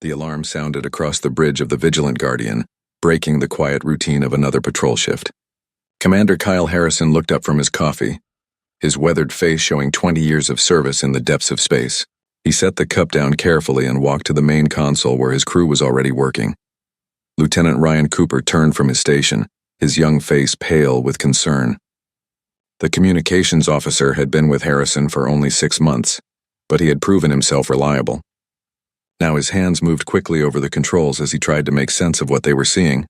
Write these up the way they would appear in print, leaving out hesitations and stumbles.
The alarm sounded across the bridge of the Vigilant Guardian, breaking the quiet routine of another patrol shift. Commander Kyle Harrison looked up from his coffee, his weathered face showing 20 years of service in the depths of space. He set the cup down carefully and walked to the main console where his crew was already working. Lieutenant Ryan Cooper turned from his station, his young face pale with concern. The communications officer had been with Harrison for only 6 months, but he had proven himself reliable. Now his hands moved quickly over the controls as he tried to make sense of what they were seeing.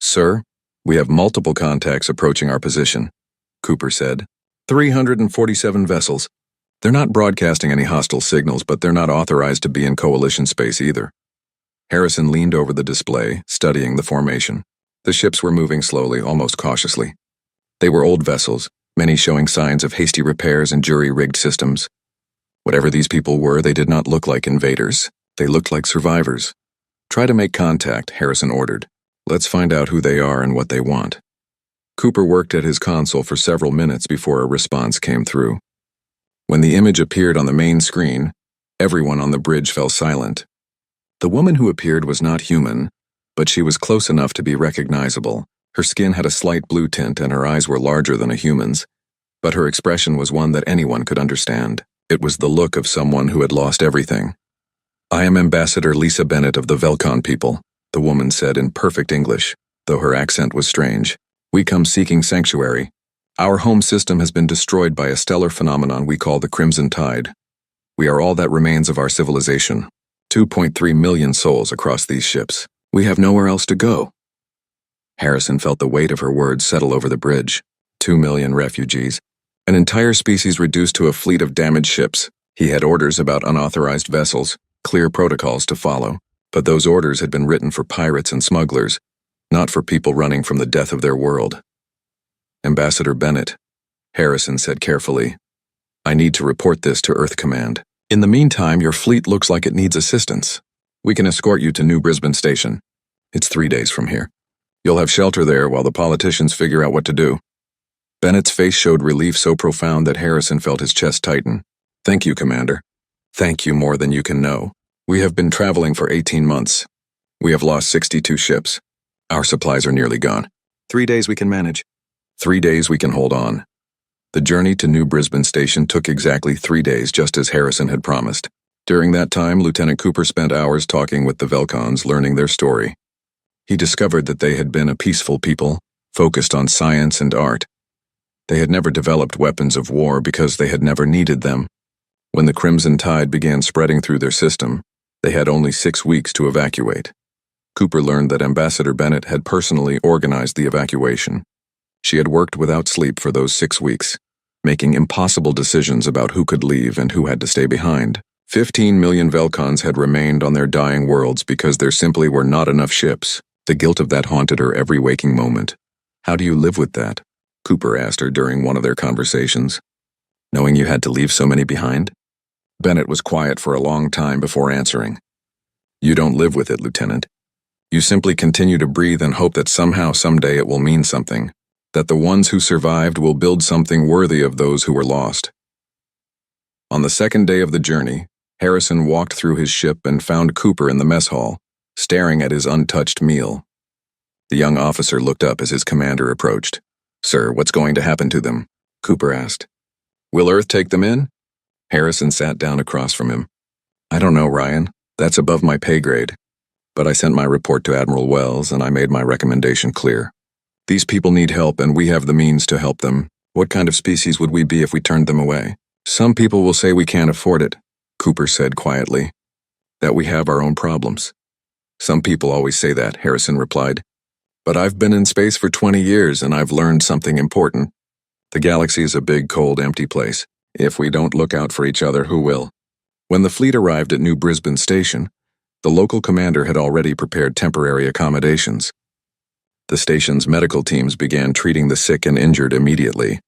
"Sir, we have multiple contacts approaching our position," Cooper said. 347 vessels. They're not broadcasting any hostile signals, but they're not authorized to be in coalition space either. Harrison leaned over the display, studying the formation. The ships were moving slowly, almost cautiously. They were old vessels, many showing signs of hasty repairs and jury-rigged systems. Whatever these people were, they did not look like invaders. They looked like survivors. "Try to make contact," Harrison ordered. "Let's find out who they are and what they want." Cooper worked at his console for several minutes before a response came through. When the image appeared on the main screen, everyone on the bridge fell silent. The woman who appeared was not human, but she was close enough to be recognizable. Her skin had a slight blue tint and her eyes were larger than a human's, but her expression was one that anyone could understand. It was the look of someone who had lost everything. "I am Ambassador Lisa Bennett of the Velcon people," the woman said in perfect English, though her accent was strange. "We come seeking sanctuary. Our home system has been destroyed by a stellar phenomenon we call the Crimson Tide. We are all that remains of our civilization. 2.3 million souls across these ships. We have nowhere else to go." Harrison felt the weight of her words settle over the bridge. 2 million refugees. An entire species reduced to a fleet of damaged ships. He had orders about unauthorized vessels, clear protocols to follow, but those orders had been written for pirates and smugglers, not for people running from the death of their world. "Ambassador Bennett," Harrison said carefully, "I need to report this to Earth Command. In the meantime, your fleet looks like it needs assistance. We can escort you to New Brisbane Station. It's 3 days from here. You'll have shelter there while the politicians figure out what to do." Bennett's face showed relief so profound that Harrison felt his chest tighten. "Thank you, Commander. Thank you more than you can know. We have been traveling for 18 months. We have lost 62 ships. Our supplies are nearly gone. 3 days we can manage. 3 days we can hold on." The journey to New Brisbane Station took exactly 3 days, just as Harrison had promised. During that time, Lieutenant Cooper spent hours talking with the Velcons, learning their story. He discovered that they had been a peaceful people, focused on science and art. They had never developed weapons of war because they had never needed them. When the Crimson Tide began spreading through their system, they had only 6 weeks to evacuate. Cooper learned that Ambassador Bennett had personally organized the evacuation. She had worked without sleep for those 6 weeks, making impossible decisions about who could leave and who had to stay behind. 15 million Velcons had remained on their dying worlds because there simply were not enough ships. The guilt of that haunted her every waking moment. "How do you live with that?" Cooper asked her during one of their conversations. "Knowing you had to leave so many behind?" Bennett was quiet for a long time before answering. "You don't live with it, Lieutenant. You simply continue to breathe and hope that somehow, someday it will mean something, that the ones who survived will build something worthy of those who were lost." On the second day of the journey, Harrison walked through his ship and found Cooper in the mess hall, staring at his untouched meal. The young officer looked up as his commander approached. "Sir, what's going to happen to them?" Cooper asked. "Will Earth take them in?" Harrison sat down across from him. "I don't know, Ryan. That's above my pay grade. But I sent my report to Admiral Wells and I made my recommendation clear. These people need help and we have the means to help them. What kind of species would we be if we turned them away? Some people will say we can't afford it," Cooper said quietly. "That we have our own problems." "Some people always say that," Harrison replied. "But I've been in space for 20 years and I've learned something important. The galaxy is a big, cold, empty place. If we don't look out for each other, who will?" When the fleet arrived at New Brisbane Station, the local commander had already prepared temporary accommodations. The station's medical teams began treating the sick and injured immediately.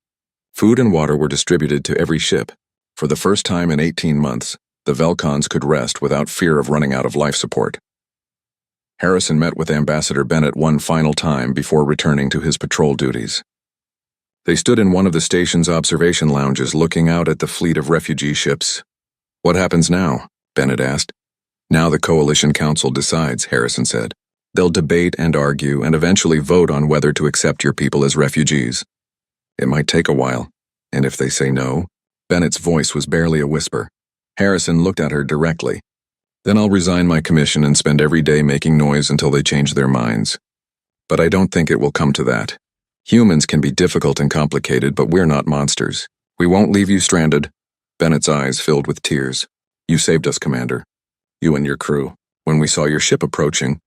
Food and water were distributed to every ship. For the first time in 18 months, the Velcons could rest without fear of running out of life support. Harrison met with Ambassador Bennett one final time before returning to his patrol duties. They stood in one of the station's observation lounges looking out at the fleet of refugee ships. "What happens now?" Bennett asked. Now the Coalition Council decides, Harrison said. They'll debate and argue and eventually vote on whether to accept your people as refugees. It might take a while, and if they say no, Bennett's voice was barely a whisper. Harrison looked at her directly. Then I'll resign my commission and spend every day making noise until they change their minds. But I don't think it will come to that. Humans can be difficult and complicated, but we're not monsters. We won't leave you stranded. Bennett's eyes filled with tears. You saved us, Commander. You and your crew. When we saw your ship approaching,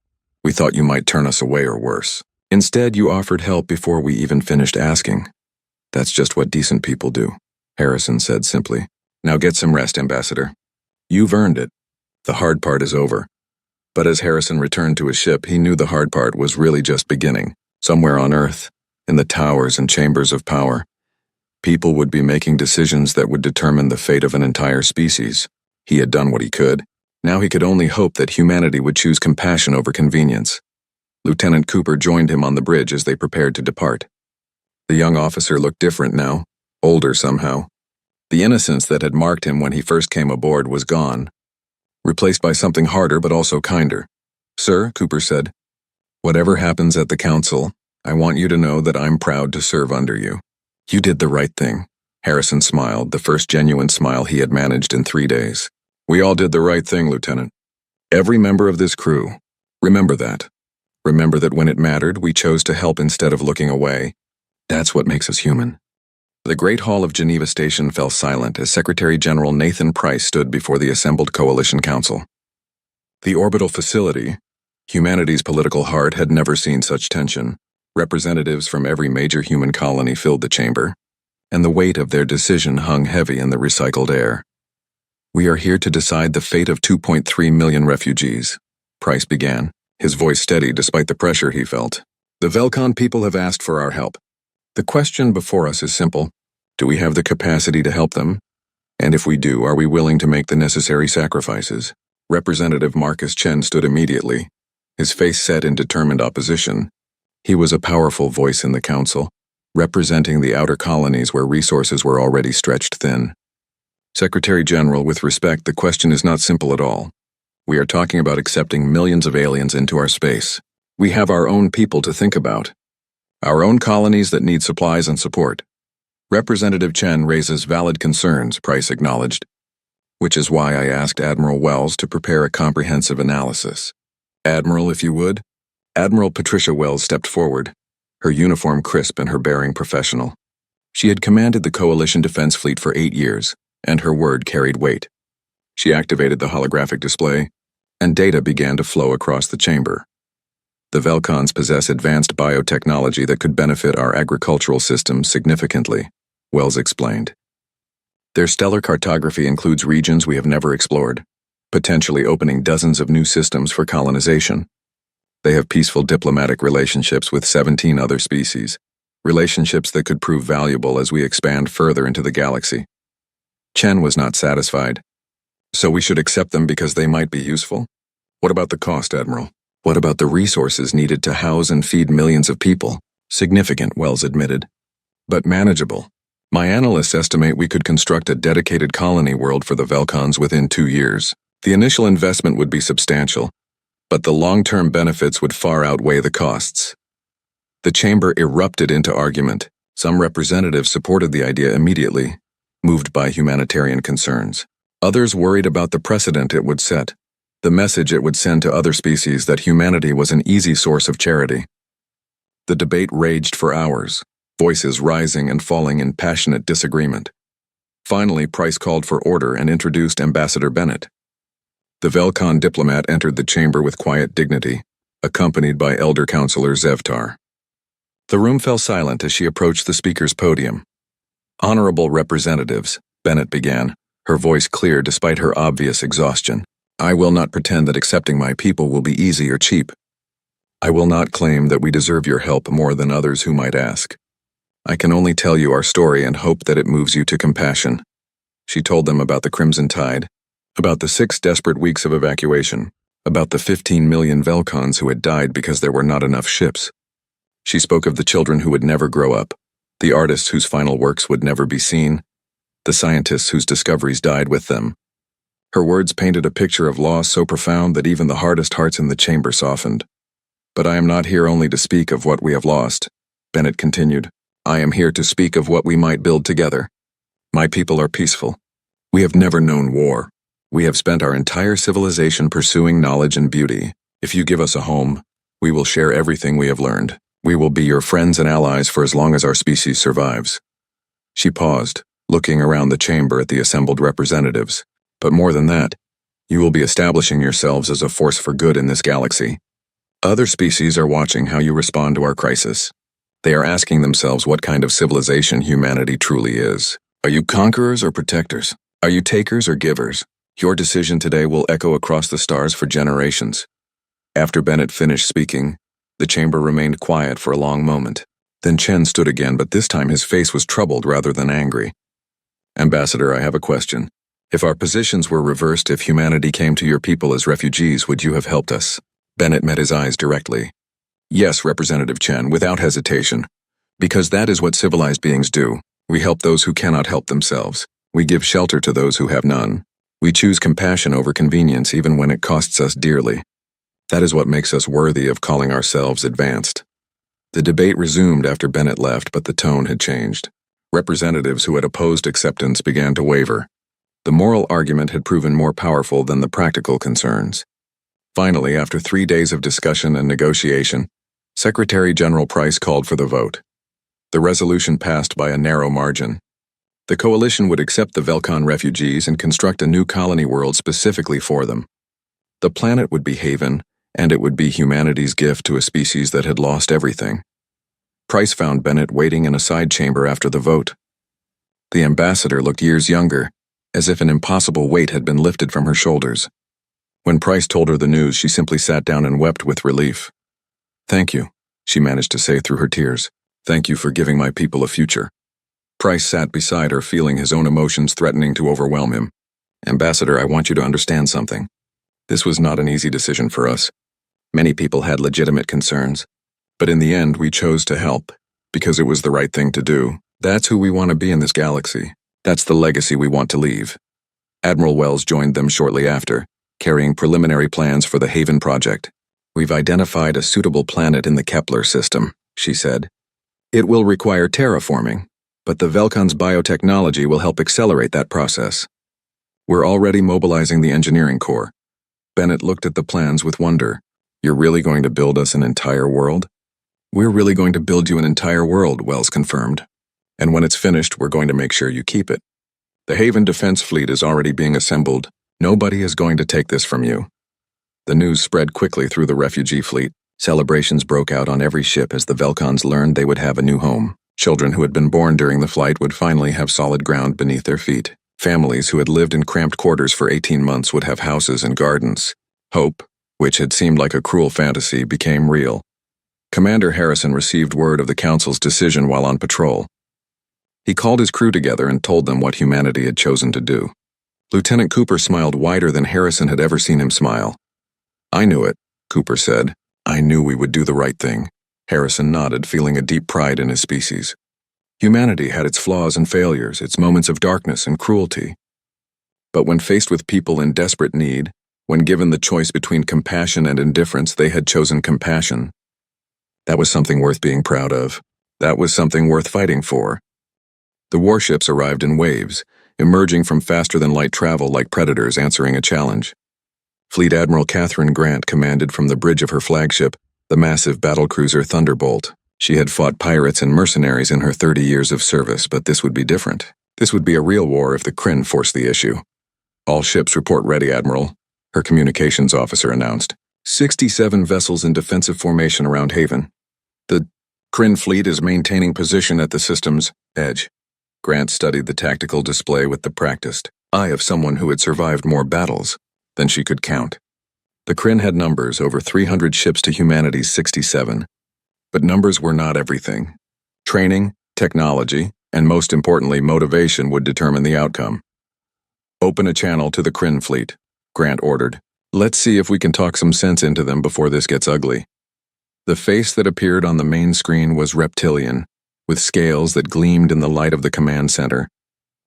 we thought you might turn us away or worse. Instead, you offered help before we even finished asking. That's just what decent people do, Harrison said simply. Now get some rest, Ambassador. You've earned it. The hard part is over. But as Harrison returned to his ship, he knew the hard part was really just beginning. Somewhere on Earth, in the towers and chambers of power, people would be making decisions that would determine the fate of an entire species. He had done what he could. Now he could only hope that humanity would choose compassion over convenience. Lieutenant Cooper joined him on the bridge as they prepared to depart. The young officer looked different now, older somehow. The innocence that had marked him when he first came aboard was gone, replaced by something harder but also kinder. Sir, Cooper said, whatever happens at the council, I want you to know that I'm proud to serve under you. You did the right thing. Harrison smiled, the first genuine smile he had managed in 3 days. We all did the right thing, Lieutenant. Every member of this crew. Remember that. Remember that when it mattered, we chose to help instead of looking away. That's what makes us human. The Great Hall of Geneva Station fell silent as Secretary General Nathan Price stood before the assembled Coalition Council. The orbital facility, humanity's political heart, had never seen such tension. Representatives from every major human colony filled the chamber, and the weight of their decision hung heavy in the recycled air. We are here to decide the fate of 2.3 million refugees, Price began, his voice steady despite the pressure he felt. The Velcon people have asked for our help. The question before us is simple. Do we have the capacity to help them? And if we do, are we willing to make the necessary sacrifices? Representative Marcus Chen stood immediately, his face set in determined opposition. He was a powerful voice in the council, representing the outer colonies where resources were already stretched thin. Secretary General, with respect, the question is not simple at all. We are talking about accepting millions of aliens into our space. We have our own people to think about. Our own colonies that need supplies and support. Representative Chen raises valid concerns, Price acknowledged, which is why I asked Admiral Wells to prepare a comprehensive analysis. Admiral, if you would. Admiral Patricia Wells stepped forward, her uniform crisp and her bearing professional. She had commanded the Coalition Defense Fleet for 8 years, and her word carried weight. She activated the holographic display, and data began to flow across the chamber. The Velcons possess advanced biotechnology that could benefit our agricultural systems significantly, Wells explained. Their stellar cartography includes regions we have never explored, potentially opening dozens of new systems for colonization. They have peaceful diplomatic relationships with 17 other species, relationships that could prove valuable as we expand further into the galaxy. Chen was not satisfied. So we should accept them because they might be useful? What about the cost, Admiral? What about the resources needed to house and feed millions of people? Significant, Wells admitted, but manageable. My analysts estimate we could construct a dedicated colony world for the Velcons within 2 years. The initial investment would be substantial, but the long-term benefits would far outweigh the costs. The chamber erupted into argument. Some representatives supported the idea immediately, moved by humanitarian concerns. Others worried about the precedent it would set, the message it would send to other species that humanity was an easy source of charity. The debate raged for hours, voices rising and falling in passionate disagreement. Finally, Price called for order and introduced Ambassador Bennett. The Velcon diplomat entered the chamber with quiet dignity, accompanied by Elder Counselor Zevtar. The room fell silent as she approached the speaker's podium. Honorable representatives, Bennett began, her voice clear despite her obvious exhaustion. I will not pretend that accepting my people will be easy or cheap. I will not claim that we deserve your help more than others who might ask. I can only tell you our story and hope that it moves you to compassion. She told them about the Crimson Tide, about the 6 desperate weeks of evacuation, about the 15 million Velcons who had died because there were not enough ships. She spoke of the children who would never grow up, the artists whose final works would never be seen, the scientists whose discoveries died with them. Her words painted a picture of loss so profound that even the hardest hearts in the chamber softened. "But I am not here only to speak of what we have lost," Bennett continued. "I am here to speak of what we might build together. My people are peaceful. We have never known war. We have spent our entire civilization pursuing knowledge and beauty. If you give us a home, we will share everything we have learned. We will be your friends and allies for as long as our species survives." She paused, looking around the chamber at the assembled representatives. "But more than that, you will be establishing yourselves as a force for good in this galaxy. Other species are watching how you respond to our crisis. They are asking themselves what kind of civilization humanity truly is. Are you conquerors or protectors? Are you takers or givers? Your decision today will echo across the stars for generations." After Bennett finished speaking, the chamber remained quiet for a long moment. Then Chen stood again, but this time his face was troubled rather than angry. "Ambassador, I have a question. If our positions were reversed, if humanity came to your people as refugees, would you have helped us?" Bennett met his eyes directly. "Yes, Representative Chen, without hesitation. Because that is what civilized beings do. We help those who cannot help themselves. We give shelter to those who have none. We choose compassion over convenience even when it costs us dearly. That is what makes us worthy of calling ourselves advanced." The debate resumed after Bennett left, but the tone had changed. Representatives who had opposed acceptance began to waver. The moral argument had proven more powerful than the practical concerns. Finally, after 3 days of discussion and negotiation, Secretary General Price called for the vote. The resolution passed by a narrow margin. The coalition would accept the Velcon refugees and construct a new colony world specifically for them. The planet would be Haven, and it would be humanity's gift to a species that had lost everything. Price found Bennett waiting in a side chamber after the vote. The ambassador looked years younger, as if an impossible weight had been lifted from her shoulders. When Price told her the news, she simply sat down and wept with relief. "Thank you," she managed to say through her tears. "Thank you for giving my people a future." Price sat beside her, feeling his own emotions threatening to overwhelm him. "Ambassador, I want you to understand something. This was not an easy decision for us. Many people had legitimate concerns. But in the end, we chose to help, because it was the right thing to do. That's who we want to be in this galaxy. That's the legacy we want to leave." Admiral Wells joined them shortly after, carrying preliminary plans for the Haven project. "We've identified a suitable planet in the Kepler system," she said. "It will require terraforming, but the Velcon's biotechnology will help accelerate that process. We're already mobilizing the engineering corps." Bennett looked at the plans with wonder. "You're really going to build us an entire world?" "We're really going to build you an entire world," Wells confirmed. "And when it's finished, we're going to make sure you keep it. The Haven Defense Fleet is already being assembled. Nobody is going to take this from you." The news spread quickly through the refugee fleet. Celebrations broke out on every ship as the Velcons learned they would have a new home. Children who had been born during the flight would finally have solid ground beneath their feet. Families who had lived in cramped quarters for 18 months would have houses and gardens. Hope, which had seemed like a cruel fantasy, became real. Commander Harrison received word of the Council's decision while on patrol. He called his crew together and told them what humanity had chosen to do. Lieutenant Cooper smiled wider than Harrison had ever seen him smile. "I knew it," Cooper said. "I knew we would do the right thing." Harrison nodded, feeling a deep pride in his species. Humanity had its flaws and failures, its moments of darkness and cruelty. But when faced with people in desperate need, when given the choice between compassion and indifference, they had chosen compassion. That was something worth being proud of. That was something worth fighting for. The warships arrived in waves, emerging from faster-than-light travel like predators answering a challenge. Fleet Admiral Catherine Grant commanded from the bridge of her flagship, the massive battlecruiser Thunderbolt. She had fought pirates and mercenaries in her 30 years of service, but this would be different. This would be a real war if the Kryn forced the issue. "All ships report ready, Admiral," her communications officer announced. 67 vessels in defensive formation around Haven. "The Kryn fleet is maintaining position at the system's edge." Grant studied the tactical display with the practiced eye of someone who had survived more battles than she could count. The Kryn had numbers, over 300 ships to humanity's 67. But numbers were not everything. Training, technology, and most importantly, motivation would determine the outcome. "Open a channel to the Kryn fleet," Grant ordered. "Let's see if we can talk some sense into them before this gets ugly." The face that appeared on the main screen was reptilian, with scales that gleamed in the light of the command center.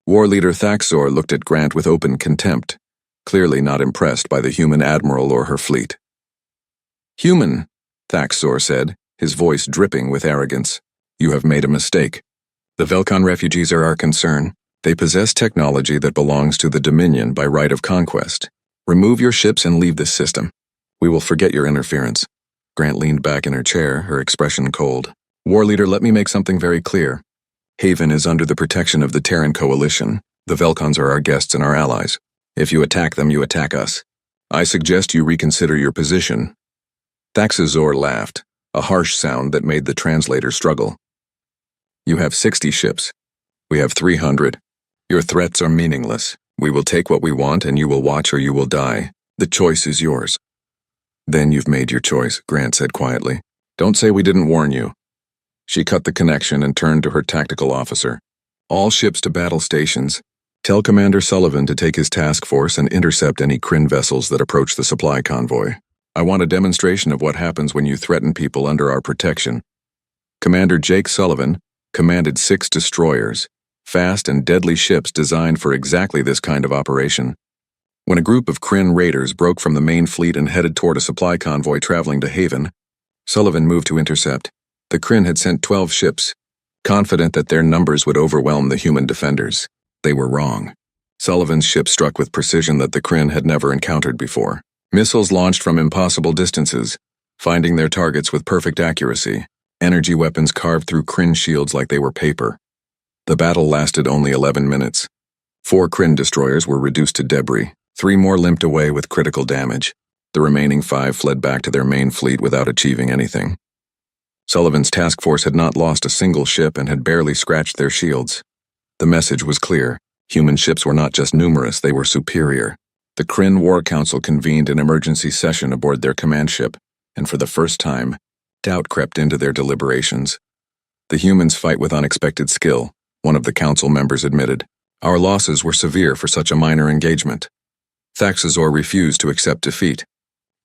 War Leader Thaxor looked at Grant with open contempt. clearly not impressed by the human admiral or her fleet. "Human," Thaxor said, his voice dripping with arrogance. "You have made a mistake. The Velcon refugees are our concern. They possess technology that belongs to the Dominion by right of conquest. Remove your ships and leave this system. We will forget your interference." Grant leaned back in her chair, her expression cold. "War leader, let me make something very clear. Haven is under the protection of the Terran Coalition. The Velcons are our guests and our allies. If you attack them, you attack us. I suggest you reconsider your position." Thaxor laughed, a harsh sound that made the translator struggle. "You have 60 ships. We have 300. Your threats are meaningless. We will take what we want and you will watch or you will die. The choice is yours." "Then you've made your choice," Grant said quietly. "Don't say we didn't warn you." She cut the connection and turned to her tactical officer. "All ships to battle stations. Tell Commander Sullivan to take his task force and intercept any Kryn vessels that approach the supply convoy. I want a demonstration of what happens when you threaten people under our protection." Commander Jake Sullivan commanded 6 destroyers, fast and deadly ships designed for exactly this kind of operation. When a group of Kryn raiders broke from the main fleet and headed toward a supply convoy traveling to Haven, Sullivan moved to intercept. The Kryn had sent 12 ships, confident that their numbers would overwhelm the human defenders. They were wrong. Sullivan's ship struck with precision that the Kryn had never encountered before. Missiles launched from impossible distances, finding their targets with perfect accuracy. Energy weapons carved through Kryn shields like they were paper. The battle lasted only 11 minutes. 4 Kryn destroyers were reduced to debris. 3 more limped away with critical damage. The remaining 5 fled back to their main fleet without achieving anything. Sullivan's task force had not lost a single ship and had barely scratched their shields. The message was clear. Human ships were not just numerous, they were superior. The Kryn War Council convened an emergency session aboard their command ship, and for the first time, doubt crept into their deliberations. "The humans fight with unexpected skill," one of the council members admitted. "Our losses were severe for such a minor engagement." Thaxor refused to accept defeat.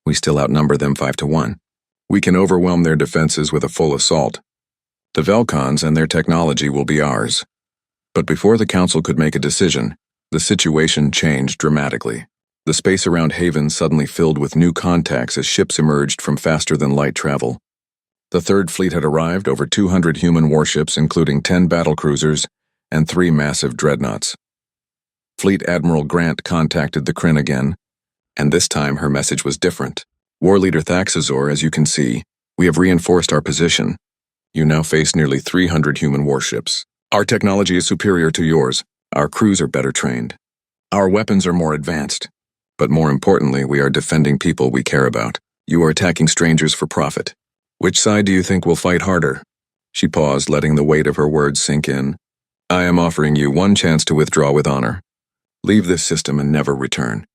"We still outnumber them 5-1. We can overwhelm their defenses with a full assault. The Velcons and their technology will be ours." But before the council could make a decision, the situation changed dramatically. The space around Haven suddenly filled with new contacts as ships emerged from faster-than-light travel. The Third Fleet had arrived, over 200 human warships, including 10 battlecruisers and 3 massive dreadnoughts. Fleet Admiral Grant contacted the Kryn again, and this time her message was different. "War Leader Thaxor, as you can see, we have reinforced our position. You now face nearly 300 human warships. Our technology is superior to yours. Our crews are better trained. Our weapons are more advanced. But more importantly, we are defending people we care about. You are attacking strangers for profit. Which side do you think will fight harder?" She paused, letting the weight of her words sink in. "I am offering you one chance to withdraw with honor. Leave this system and never return.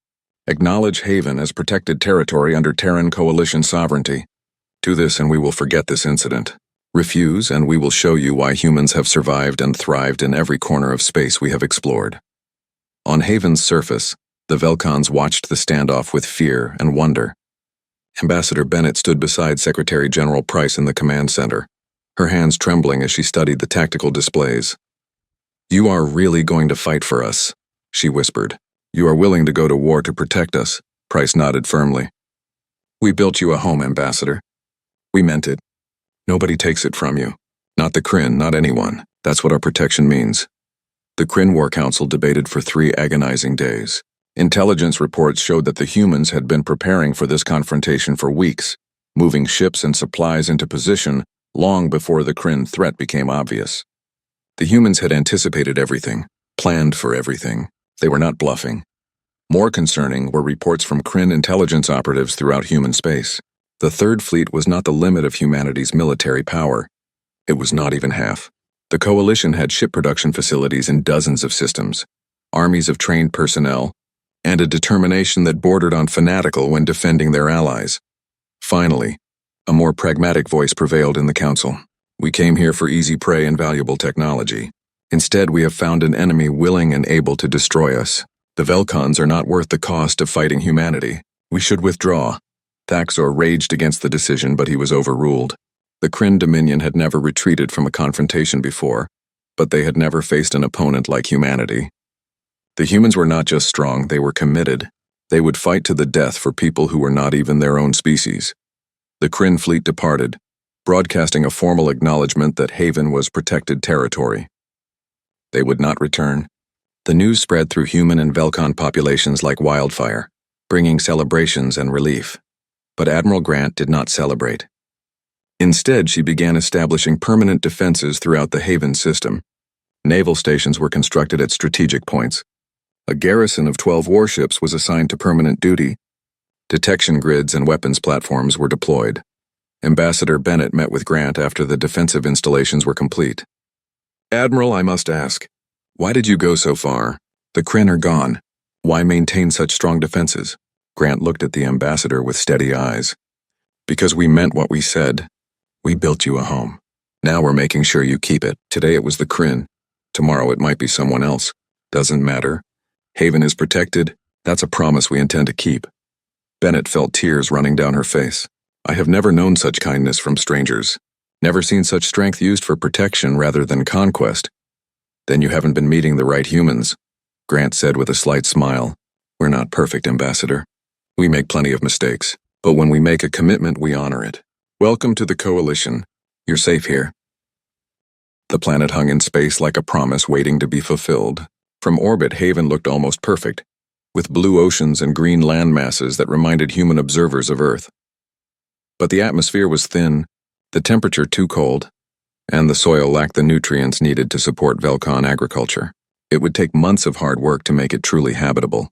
Acknowledge Haven as protected territory under Terran Coalition sovereignty. Do this and we will forget this incident. Refuse and we will show you why humans have survived and thrived in every corner of space we have explored." On Haven's surface, the Velcons watched the standoff with fear and wonder. Ambassador Bennett stood beside Secretary General Price in the command center, her hands trembling as she studied the tactical displays. "You are really going to fight for us," she whispered. "You are willing to go to war to protect us," Price nodded firmly. "We built you a home, Ambassador. We meant it. Nobody takes it from you. Not the Kryn, not anyone. That's what our protection means." The Kryn War Council debated for 3 agonizing days. Intelligence reports showed that the humans had been preparing for this confrontation for weeks, moving ships and supplies into position long before the Kryn threat became obvious. The humans had anticipated everything, planned for everything. They were not bluffing. More concerning were reports from Kryn intelligence operatives throughout human space. The Third Fleet was not the limit of humanity's military power. It was not even half. The Coalition had ship production facilities in dozens of systems, armies of trained personnel, and a determination that bordered on fanatical when defending their allies. Finally, a more pragmatic voice prevailed in the council. "We came here for easy prey and valuable technology. Instead, we have found an enemy willing and able to destroy us. The Velcons are not worth the cost of fighting humanity. We should withdraw." Thaxor raged against the decision, but he was overruled. The Kryn Dominion had never retreated from a confrontation before, but they had never faced an opponent like humanity. The humans were not just strong, they were committed. They would fight to the death for people who were not even their own species. The Kryn fleet departed, broadcasting a formal acknowledgement that Haven was protected territory. They would not return. The news spread through human and Velcon populations like wildfire, bringing celebrations and relief. But Admiral Grant did not celebrate. Instead, she began establishing permanent defenses throughout the Haven system. Naval stations were constructed at strategic points. A garrison of 12 warships was assigned to permanent duty. Detection grids and weapons platforms were deployed. Ambassador Bennett met with Grant after the defensive installations were complete. "Admiral, I must ask, why did you go so far? The Kryn are gone. Why maintain such strong defenses?" Grant looked at the ambassador with steady eyes. "Because we meant what we said. We built you a home. Now we're making sure you keep it. Today it was the Kryn. Tomorrow it might be someone else. Doesn't matter. Haven is protected. That's a promise we intend to keep." Bennett felt tears running down her face. "I have never known such kindness from strangers. Never seen such strength used for protection rather than conquest." "Then you haven't been meeting the right humans," Grant said with a slight smile. "We're not perfect, Ambassador. We make plenty of mistakes. But when we make a commitment, we honor it. Welcome to the Coalition. You're safe here." The planet hung in space like a promise waiting to be fulfilled. From orbit, Haven looked almost perfect, with blue oceans and green land masses that reminded human observers of Earth. But the atmosphere was thin, the temperature too cold, and the soil lacked the nutrients needed to support Velcon agriculture. It would take months of hard work to make it truly habitable.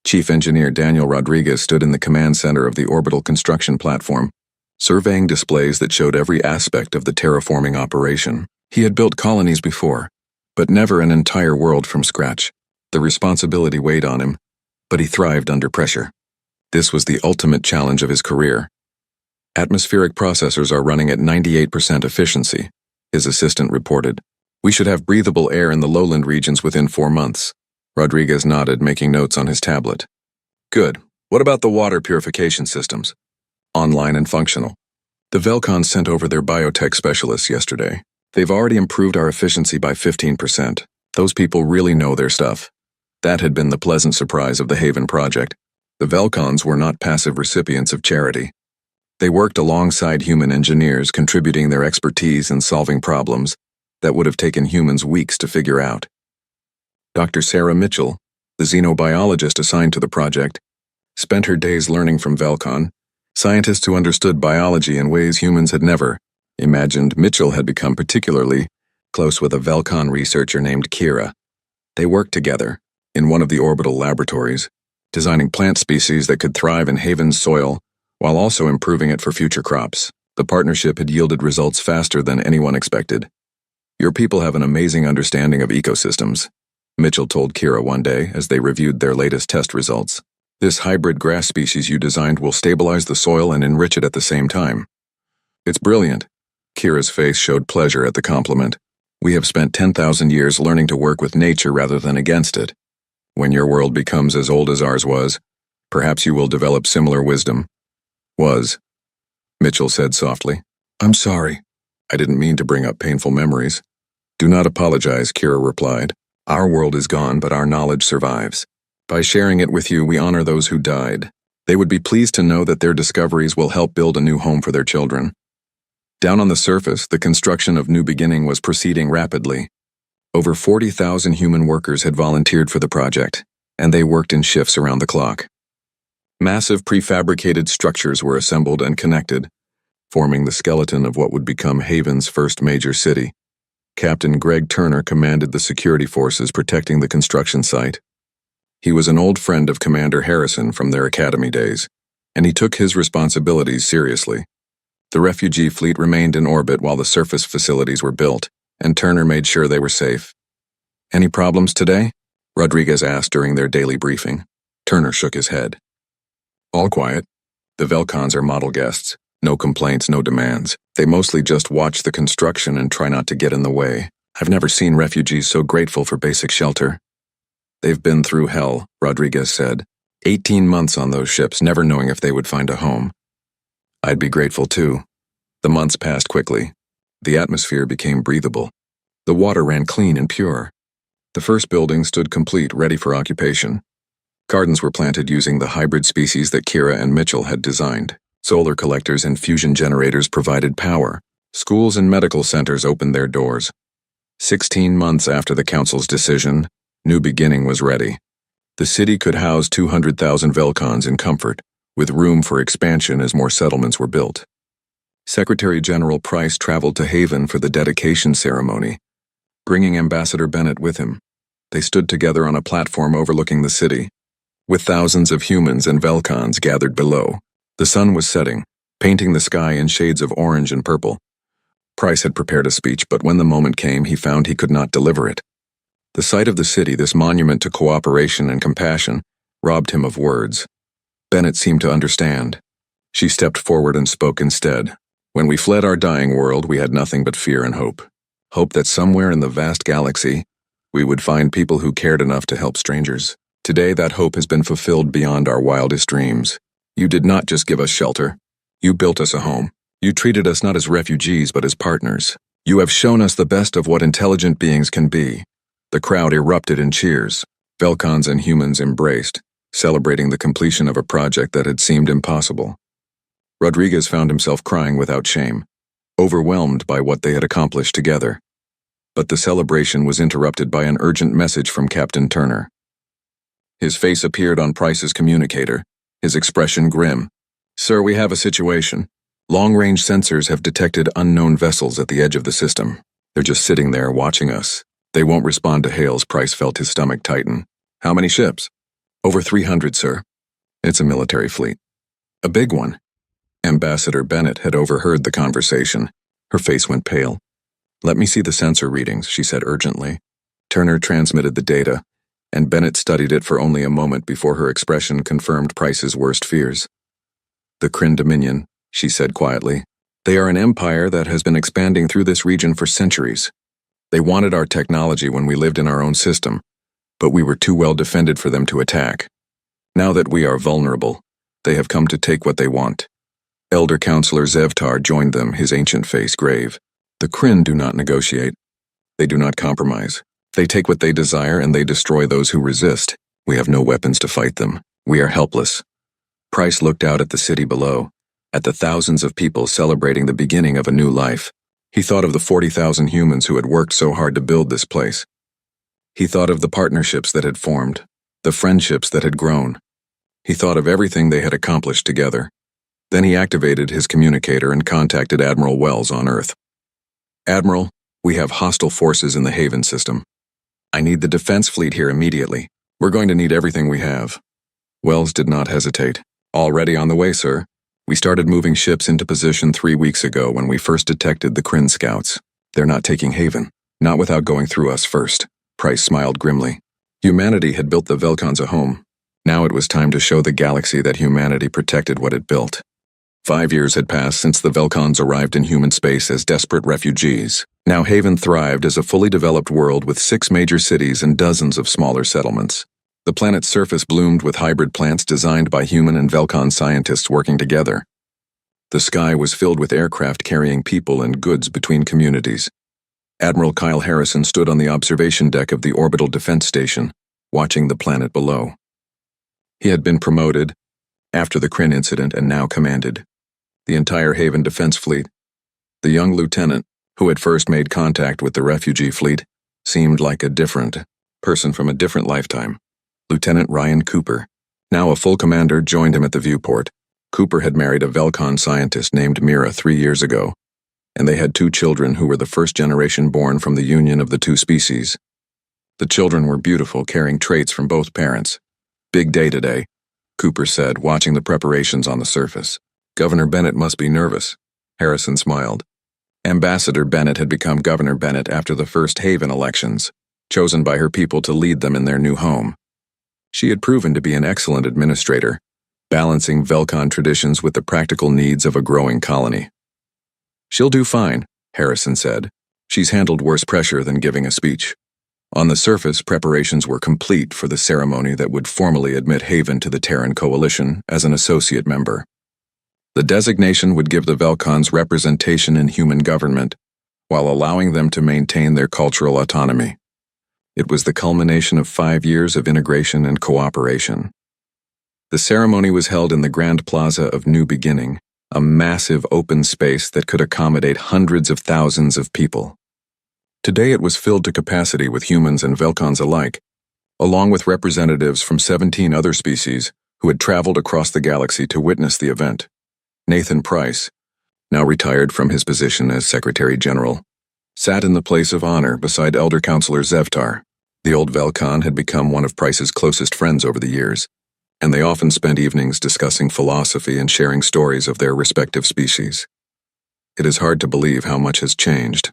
Chief Engineer Daniel Rodriguez stood in the command center of the orbital construction platform, surveying displays that showed every aspect of the terraforming operation. He had built colonies before, but never an entire world from scratch. The responsibility weighed on him, but he thrived under pressure. This was the ultimate challenge of his career. "Atmospheric processors are running at 98% efficiency," his assistant reported. "We should have breathable air in the lowland regions within 4 months. Rodriguez nodded, making notes on his tablet. "Good. What about the water purification systems?" "Online and functional. The Velcons sent over their biotech specialists yesterday. They've already improved our efficiency by 15%. Those people really know their stuff." That had been the pleasant surprise of the Haven project. The Velcons were not passive recipients of charity. They worked alongside human engineers, contributing their expertise in solving problems that would have taken humans weeks to figure out. Dr. Sarah Mitchell, the xenobiologist assigned to the project, spent her days learning from Velcon, scientists who understood biology in ways humans had never imagined. Mitchell had become particularly close with a Velcon researcher named Kira. They worked together in one of the orbital laboratories, designing plant species that could thrive in Haven's soil while also improving it for future crops. The partnership had yielded results faster than anyone expected. "Your people have an amazing understanding of ecosystems," Mitchell told Kira one day as they reviewed their latest test results. "This hybrid grass species you designed will stabilize the soil and enrich it at the same time." "It's brilliant." Kira's face showed pleasure at the compliment. "We have spent 10,000 years learning to work with nature rather than against it. When your world becomes as old as ours was, perhaps you will develop similar wisdom." "Was," Mitchell said softly. "I'm sorry. I didn't mean to bring up painful memories." "Do not apologize," Kira replied. "Our world is gone, but our knowledge survives. By sharing it with you, we honor those who died. They would be pleased to know that their discoveries will help build a new home for their children." Down on the surface, the construction of New Beginning was proceeding rapidly. Over 40,000 human workers had volunteered for the project, and they worked in shifts around the clock. Massive prefabricated structures were assembled and connected, forming the skeleton of what would become Haven's first major city. Captain Greg Turner commanded the security forces protecting the construction site. He was an old friend of Commander Harrison from their academy days, and he took his responsibilities seriously. The refugee fleet remained in orbit while the surface facilities were built, and Turner made sure they were safe. "Any problems today?" Rodriguez asked during their daily briefing. Turner shook his head. "All quiet. The Velcons are model guests. No complaints, no demands. They mostly just watch the construction and try not to get in the way. I've never seen refugees so grateful for basic shelter." "They've been through hell," Rodriguez said. 18 months on those ships, never knowing if they would find a home. "I'd be grateful too." The months passed quickly. The atmosphere became breathable. The water ran clean and pure. The first building stood complete, ready for occupation. Gardens were planted using the hybrid species that Kira and Mitchell had designed. Solar collectors and fusion generators provided power. Schools and medical centers opened their doors. 16 months after the council's decision, New Beginning was ready. The city could house 200,000 Velcons in comfort, with room for expansion as more settlements were built. Secretary General Price traveled to Haven for the dedication ceremony, bringing Ambassador Bennett with him. They stood together on a platform overlooking the city, with thousands of humans and Velcons gathered below. The sun was setting, painting the sky in shades of orange and purple. Price had prepared a speech, but when the moment came, he found he could not deliver it. The sight of the city, this monument to cooperation and compassion, robbed him of words. Bennett seemed to understand. She stepped forward and spoke instead. When we fled our dying world, we had nothing but fear and hope. Hope that somewhere in the vast galaxy, we would find people who cared enough to help strangers. Today, that hope has been fulfilled beyond our wildest dreams. You did not just give us shelter. You built us a home. You treated us not as refugees, but as partners. You have shown us the best of what intelligent beings can be. The crowd erupted in cheers. Velcons and humans embraced, celebrating the completion of a project that had seemed impossible. Rodriguez found himself crying without shame, overwhelmed by what they had accomplished together. But the celebration was interrupted by an urgent message from Captain Turner. His face appeared on Price's communicator, his expression grim. "Sir, we have a situation. Long-range sensors have detected unknown vessels at the edge of the system. They're just sitting there watching us. They won't respond to hails." Price felt his stomach tighten. "How many ships?" "Over 300, sir. It's a military fleet." "A big one." Ambassador Bennett had overheard the conversation. Her face went pale. "Let me see the sensor readings," she said urgently. Turner transmitted the data, and Bennett studied it for only a moment before her expression confirmed Price's worst fears. "The Kryn Dominion," she said quietly. "They are an empire that has been expanding through this region for centuries. They wanted our technology when we lived in our own system, but we were too well defended for them to attack. Now that we are vulnerable, they have come to take what they want." Elder Counselor Zevtar joined them, his ancient face grave. "The Kryn do not negotiate. They do not compromise. They take what they desire and they destroy those who resist. We have no weapons to fight them. We are helpless." Price looked out at the city below, at the thousands of people celebrating the beginning of a new life. He thought of the 40,000 humans who had worked so hard to build this place. He thought of the partnerships that had formed, the friendships that had grown. He thought of everything they had accomplished together. Then he activated his communicator and contacted Admiral Wells on Earth. "Admiral, we have hostile forces in the Haven system. I need the defense fleet here immediately. We're going to need everything we have." Wells did not hesitate. "Already on the way, sir. We started moving ships into position 3 weeks ago when we first detected the Kryn scouts. They're not taking Haven, not without going through us first." Price smiled grimly. Humanity had built the Velcons a home. Now it was time to show the galaxy that humanity protected what it built. 5 years had passed since the Velcons arrived in human space as desperate refugees. Now Haven thrived as a fully developed world with 6 major cities and dozens of smaller settlements. The planet's surface bloomed with hybrid plants designed by human and Velcon scientists working together. The sky was filled with aircraft carrying people and goods between communities. Admiral Kyle Harrison stood on the observation deck of the Orbital Defense Station, watching the planet below. He had been promoted after the Kryn incident and now commanded the entire Haven Defense Fleet. The young lieutenant, who had first made contact with the refugee fleet, seemed like a different person from a different lifetime. Lieutenant Ryan Cooper, now a full commander, joined him at the viewport. Cooper had married a Velcon scientist named Mira 3 years ago, and they had 2 children who were the first generation born from the union of the 2 species. The children were beautiful, carrying traits from both parents. "Big day today," Cooper said, watching the preparations on the surface. "Governor Bennett must be nervous." Harrison smiled. Ambassador Bennett had become Governor Bennett after the first Haven elections, chosen by her people to lead them in their new home. She had proven to be an excellent administrator, balancing Velcon traditions with the practical needs of a growing colony. "She'll do fine," Harrison said. "She's handled worse pressure than giving a speech." On the surface, preparations were complete for the ceremony that would formally admit Haven to the Terran Coalition as an associate member. The designation would give the Velcons representation in human government, while allowing them to maintain their cultural autonomy. It was the culmination of 5 years of integration and cooperation. The ceremony was held in the Grand Plaza of New Beginning, a massive open space that could accommodate hundreds of thousands of people. Today it was filled to capacity with humans and Velkhans alike, along with representatives from 17 other species who had traveled across the galaxy to witness the event. Nathan Price, now retired from his position as Secretary General, sat in the place of honor beside Elder Counselor Zevtar. The old Velkhan had become one of Price's closest friends over the years, and they often spent evenings discussing philosophy and sharing stories of their respective species. "It is hard to believe how much has changed,"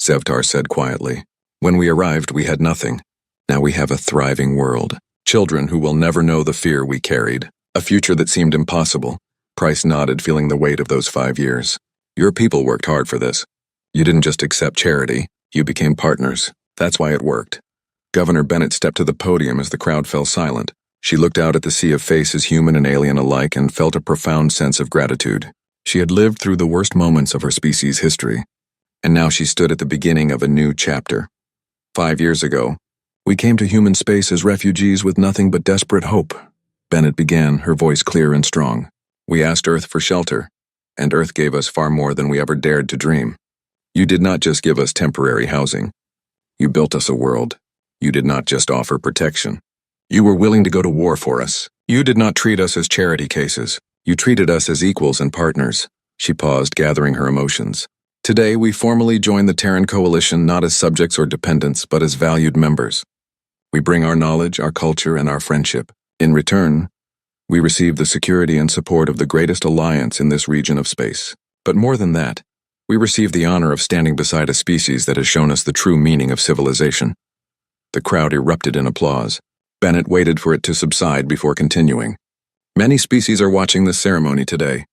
Zevtar said quietly. "When we arrived, we had nothing. Now we have a thriving world. Children who will never know the fear we carried. A future that seemed impossible." Price nodded, feeling the weight of those 5 years. "Your people worked hard for this. You didn't just accept charity, you became partners. That's why it worked." Governor Bennett stepped to the podium as the crowd fell silent. She looked out at the sea of faces, human and alien alike, and felt a profound sense of gratitude. She had lived through the worst moments of her species' history, and now she stood at the beginning of a new chapter. 5 years ago, we came to human space as refugees with nothing but desperate hope, Bennett began, her voice clear and strong. "We asked Earth for shelter, and Earth gave us far more than we ever dared to dream. You did not just give us temporary housing. You built us a world. You did not just offer protection. You were willing to go to war for us. You did not treat us as charity cases. You treated us as equals and partners." She paused, gathering her emotions. "Today, we formally join the Terran Coalition not as subjects or dependents, but as valued members. We bring our knowledge, our culture, and our friendship. In return, we receive the security and support of the greatest alliance in this region of space. But more than that, we receive the honor of standing beside a species that has shown us the true meaning of civilization." The crowd erupted in applause. Bennett waited for it to subside before continuing. "Many species are watching this ceremony today.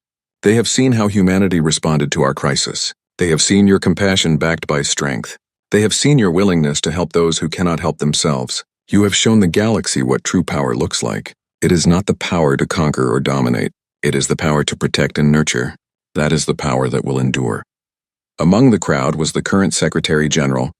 They have seen how humanity responded to our crisis. They have seen your compassion backed by strength. They have seen your willingness to help those who cannot help themselves. You have shown the galaxy what true power looks like. It is not the power to conquer or dominate. It is the power to protect and nurture. That is the power that will endure." Among the crowd was the current Secretary General,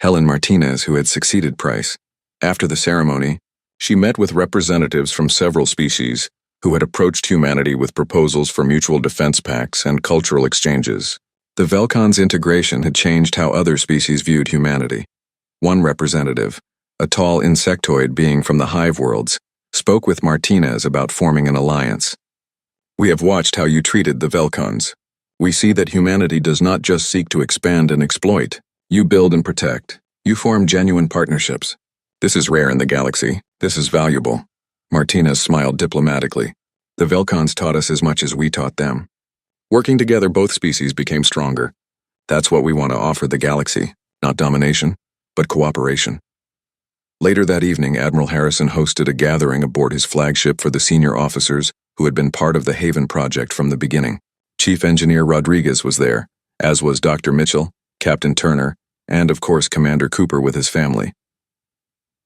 Helen Martinez, who had succeeded Price. After the ceremony, she met with representatives from several species who had approached humanity with proposals for mutual defense pacts and cultural exchanges. The Velkhan's integration had changed how other species viewed humanity. One representative, a tall insectoid being from the hive worlds, spoke with Martinez about forming an alliance. "We have watched how you treated the Velkhans. We see that humanity does not just seek to expand and exploit. You build and protect. You form genuine partnerships. This is rare in the galaxy. This is valuable." Martinez smiled diplomatically. "The Velkhans taught us as much as we taught them. Working together, both species became stronger. That's what we want to offer the galaxy, not domination, but cooperation." Later that evening, Admiral Harrison hosted a gathering aboard his flagship for the senior officers who had been part of the Haven project from the beginning. Chief Engineer Rodriguez was there, as was Dr. Mitchell, Captain Turner, and of course Commander Cooper with his family.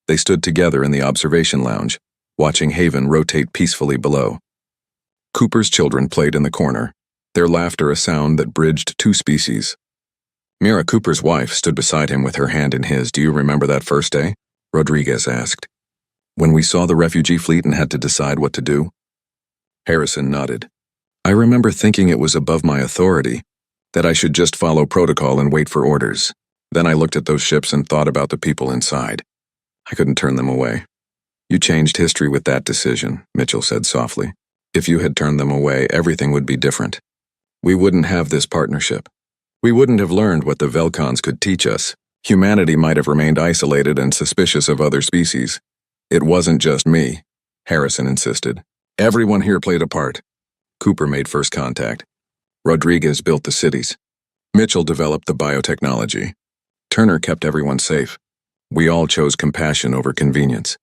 They stood together in the observation lounge, watching Haven rotate peacefully below. Cooper's children played in the corner, their laughter a sound that bridged two species. Mira, Cooper's wife, stood beside him with her hand in his. "Do you remember that first day?" Rodriguez asked. "When we saw the refugee fleet and had to decide what to do?" Harrison nodded. "I remember thinking it was above my authority, that I should just follow protocol and wait for orders. Then I looked at those ships and thought about the people inside. I couldn't turn them away." "You changed history with that decision," Mitchell said softly. "If you had turned them away, everything would be different. We wouldn't have this partnership. We wouldn't have learned what the Velkhans could teach us. Humanity might have remained isolated and suspicious of other species." "It wasn't just me," Harrison insisted. "Everyone here played a part." Cooper made first contact. Rodriguez built the cities. Mitchell developed the biotechnology. Turner kept everyone safe. We all chose compassion over convenience.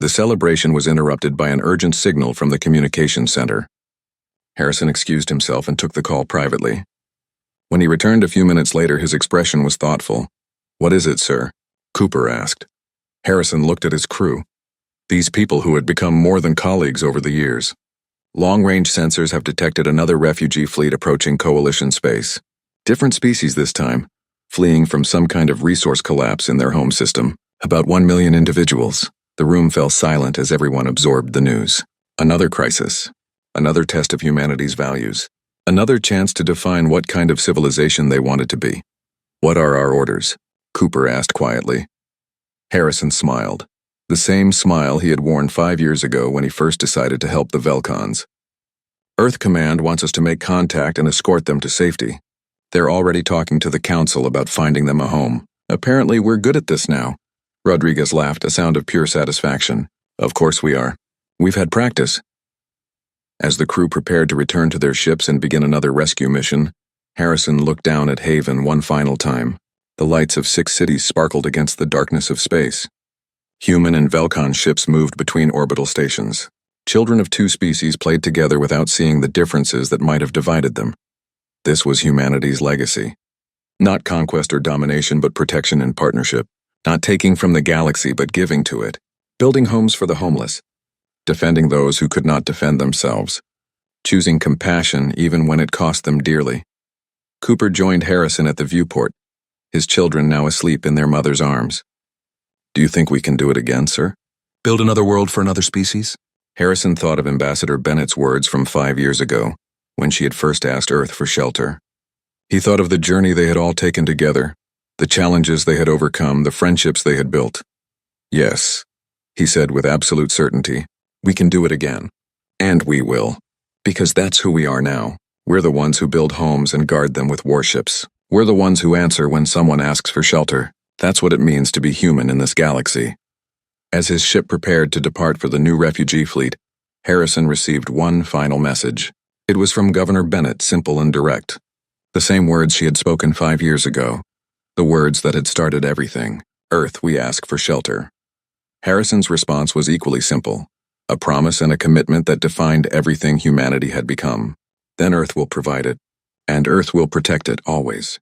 The celebration was interrupted by an urgent signal from the communications center. Harrison excused himself and took the call privately. When he returned a few minutes later, his expression was thoughtful. "What is it, sir?" Cooper asked. Harrison looked at his crew. These people who had become more than colleagues over the years. "Long-range sensors have detected another refugee fleet approaching Coalition space. Different species this time, fleeing from some kind of resource collapse in their home system. About 1 million individuals." The room fell silent as everyone absorbed the news. Another crisis. Another test of humanity's values. Another chance to define what kind of civilization they wanted to be. "What are our orders?" Cooper asked quietly. Harrison smiled. The same smile he had worn 5 years ago when he first decided to help the Velcons. "Earth Command wants us to make contact and escort them to safety. They're already talking to the Council about finding them a home. Apparently we're good at this now." Rodriguez laughed, a sound of pure satisfaction. "Of course we are. We've had practice." As the crew prepared to return to their ships and begin another rescue mission, Harrison looked down at Haven one final time. The lights of 6 cities sparkled against the darkness of space. Human and Velcon ships moved between orbital stations. Children of 2 species played together without seeing the differences that might have divided them. This was humanity's legacy. Not conquest or domination, but protection and partnership. Not taking from the galaxy, but giving to it. Building homes for the homeless. Defending those who could not defend themselves. Choosing compassion even when it cost them dearly. Cooper joined Harrison at the viewport, his children now asleep in their mother's arms. "Do you think we can do it again, sir? Build another world for another species?" Harrison thought of Ambassador Bennett's words from 5 years ago, when she had first asked Earth for shelter. He thought of the journey they had all taken together, the challenges they had overcome, the friendships they had built. "Yes," he said with absolute certainty, "we can do it again. And we will. Because that's who we are now. We're the ones who build homes and guard them with warships. We're the ones who answer when someone asks for shelter. That's what it means to be human in this galaxy." As his ship prepared to depart for the new refugee fleet, Harrison received one final message. It was from Governor Bennett, simple and direct. The same words she had spoken 5 years ago. The words that had started everything. "Earth, we ask for shelter." Harrison's response was equally simple. A promise and a commitment that defined everything humanity had become. Then Earth will provide it. And Earth will protect it always.